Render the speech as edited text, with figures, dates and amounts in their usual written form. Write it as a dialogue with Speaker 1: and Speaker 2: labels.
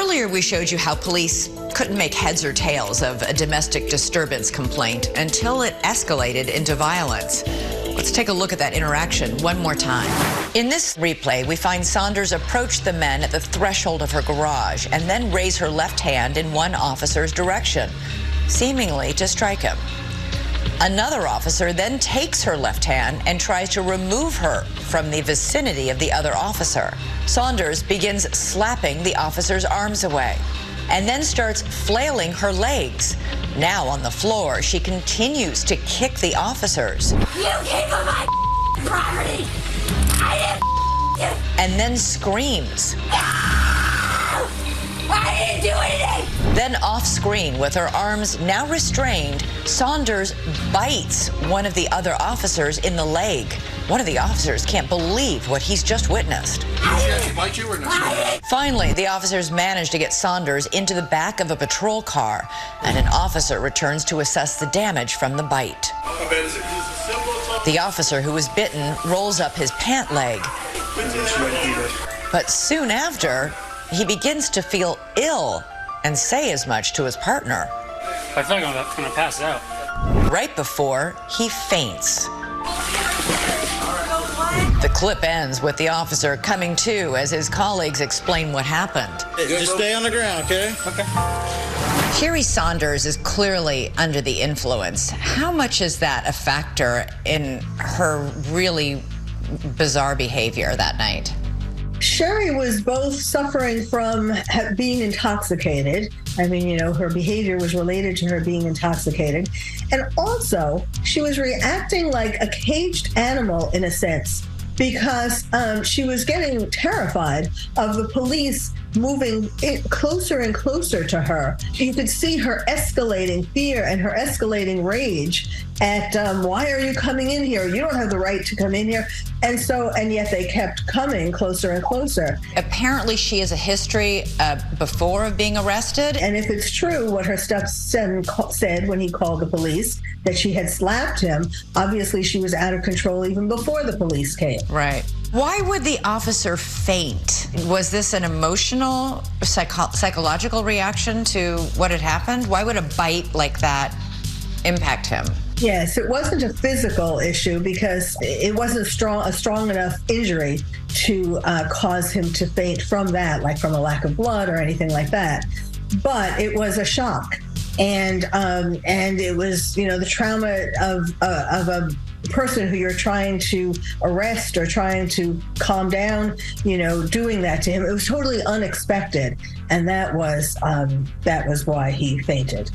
Speaker 1: Earlier, we showed you how police couldn't make heads or tails of a domestic disturbance complaint until it escalated into violence. Let's take a look at that interaction one more time. In this replay, we find Saunders approach the men at the threshold of her garage and then raise her left hand in one officer's direction, seemingly to strike him. Another officer then takes her left hand and tries to remove her from the vicinity of the other officer. Saunders begins slapping the officer's arms away and then starts flailing her legs. Now on the floor, she continues to kick the officers.
Speaker 2: You came on my property! I didn't
Speaker 1: and then screams.
Speaker 2: No! I didn't do anything!
Speaker 1: Then off-screen, with her arms now restrained, Saunders bites one of the other officers in the leg. One of the officers can't believe what he's just witnessed.
Speaker 3: Did she actually bite you or not?
Speaker 1: Finally, the officers manage to get Saunders into the back of a patrol car, and an officer returns to assess the damage from the bite. The officer who was bitten rolls up his pant leg. But soon after, he begins to feel ill and say as much to his partner.
Speaker 4: I feel like I'm going to pass out.
Speaker 1: Right before he faints. The clip ends with the officer coming to as his colleagues explain what happened.
Speaker 5: Just stay on the ground, okay?
Speaker 4: Okay.
Speaker 1: Sherry Saunders is clearly under the influence. How much is that a factor in her really bizarre behavior that night?
Speaker 6: Sherry was both suffering from being intoxicated. I mean, you know, her behavior was related to her being intoxicated. And also, she was reacting like a caged animal in a sense, because she was getting terrified of the police moving closer and closer to her. You could see her escalating fear and her escalating rage at, why are you coming in here? You don't have the right to come in here. And yet they kept coming closer and closer.
Speaker 1: Apparently she has a history before of being arrested.
Speaker 6: And if it's true what her stepson said when he called the police, that she had slapped him, obviously she was out of control even before the police came.
Speaker 1: Right. Why would the officer faint? Was this an emotional, psychological reaction to what had happened? Why would a bite like that impact him?
Speaker 6: Yes, it wasn't a physical issue because it wasn't a strong enough injury to cause him to faint from that, like from a lack of blood or anything like that. But it was a shock. And it was, you know, the trauma of a person who you're trying to arrest or trying to calm down, you know, doing that to him. It was totally unexpected, and that was why he fainted.